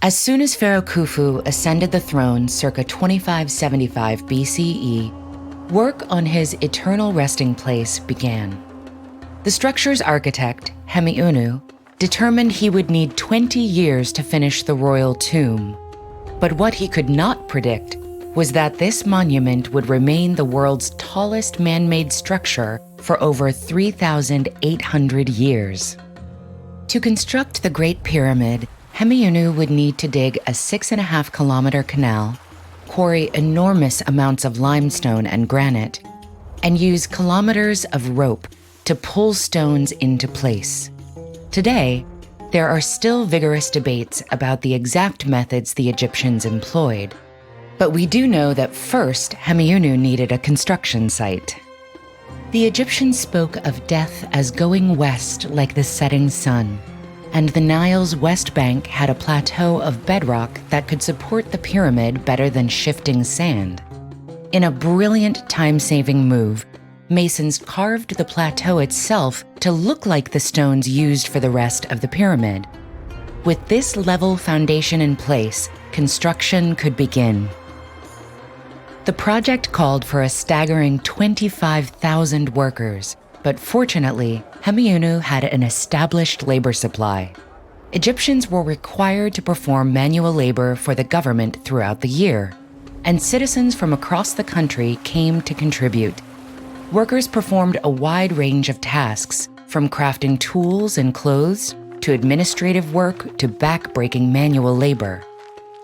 As soon as Pharaoh Khufu ascended the throne circa 2575 BCE, work on his eternal resting place began. The structure's architect, Hemiunu, determined he would need 20 years to finish the royal tomb. But what he could not predict was that this monument would remain the world's tallest man-made structure for over 3,800 years. To construct the Great Pyramid, Hemiunu would need to dig a 6.5-kilometer canal, quarry enormous amounts of limestone and granite, and use kilometers of rope to pull stones into place. Today, there are still vigorous debates about the exact methods the Egyptians employed, but we do know that first Hemiunu needed a construction site. The Egyptians spoke of death as going west like the setting sun, and the Nile's west bank had a plateau of bedrock that could support the pyramid better than shifting sand. In a brilliant time-saving move, masons carved the plateau itself to look like the stones used for the rest of the pyramid. With this level foundation in place, construction could begin. The project called for a staggering 25,000 workers, but fortunately, Hemiunu had an established labor supply. Egyptians were required to perform manual labor for the government throughout the year, and citizens from across the country came to contribute. Workers performed a wide range of tasks, from crafting tools and clothes, to administrative work, to back-breaking manual labor.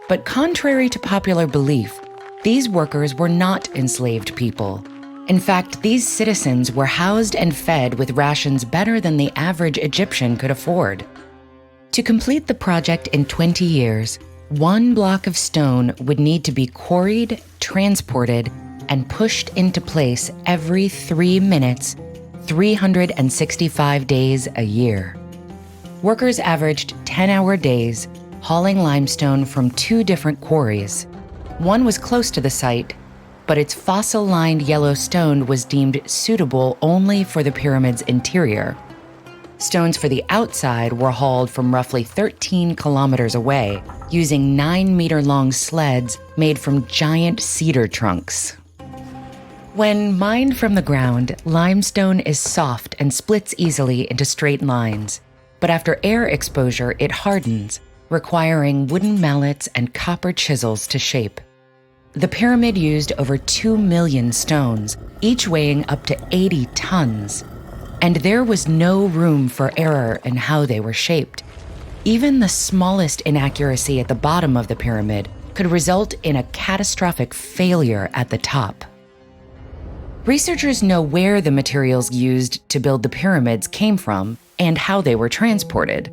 But contrary to popular belief, these workers were not enslaved people. In fact, these citizens were housed and fed with rations better than the average Egyptian could afford. To complete the project in 20 years, one block of stone would need to be quarried, transported, and pushed into place every 3 minutes, 365 days a year. Workers averaged 10-hour days, hauling limestone from 2 different quarries. One was close to the site, but its fossil-lined yellow stone was deemed suitable only for the pyramid's interior. Stones for the outside were hauled from roughly 13 kilometers away, using 9-meter-long sleds made from giant cedar trunks. When mined from the ground, limestone is soft and splits easily into straight lines, but after air exposure, it hardens, requiring wooden mallets and copper chisels to shape. The pyramid used over 2 million stones, each weighing up to 80 tons, and there was no room for error in how they were shaped. Even the smallest inaccuracy at the bottom of the pyramid could result in a catastrophic failure at the top. Researchers know where the materials used to build the pyramids came from and how they were transported,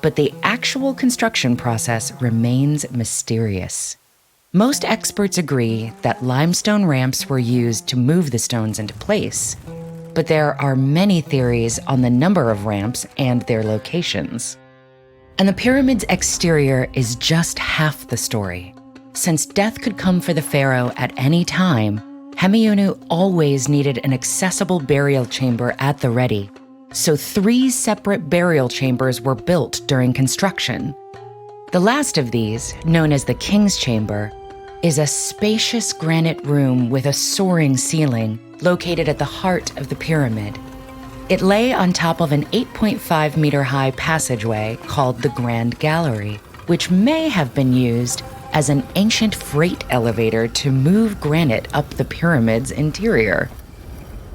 but the actual construction process remains mysterious. Most experts agree that limestone ramps were used to move the stones into place, but there are many theories on the number of ramps and their locations. And the pyramid's exterior is just half the story. Since death could come for the pharaoh at any time, Hemiunu always needed an accessible burial chamber at the ready, so 3 separate burial chambers were built during construction. The last of these, known as the King's Chamber, is a spacious granite room with a soaring ceiling located at the heart of the pyramid. It lay on top of an 8.5-meter-high passageway called the Grand Gallery, which may have been used as an ancient freight elevator to move granite up the pyramid's interior.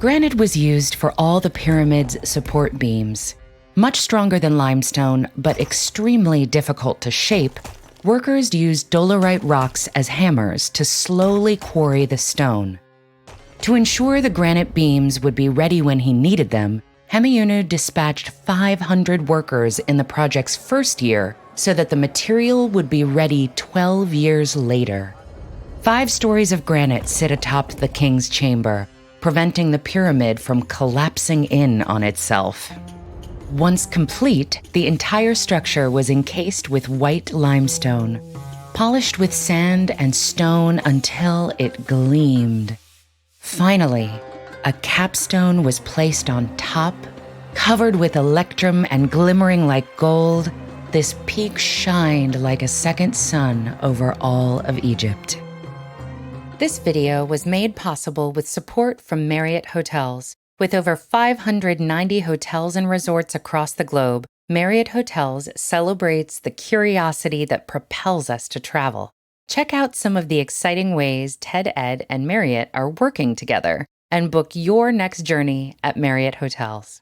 Granite was used for all the pyramid's support beams. Much stronger than limestone, but extremely difficult to shape, workers used dolerite rocks as hammers to slowly quarry the stone. To ensure the granite beams would be ready when he needed them, Hemiunu dispatched 500 workers in the project's first year so that the material would be ready 12 years later. 5 stories of granite sit atop the king's chamber, preventing the pyramid from collapsing in on itself. Once complete, the entire structure was encased with white limestone, polished with sand and stone until it gleamed. Finally, a capstone was placed on top, covered with electrum and glimmering like gold, This peak shined like a second sun over all of Egypt. This video was made possible with support from Marriott Hotels. With over 590 hotels and resorts across the globe, Marriott Hotels celebrates the curiosity that propels us to travel. Check out some of the exciting ways Ted Ed and Marriott are working together and book your next journey at Marriott Hotels.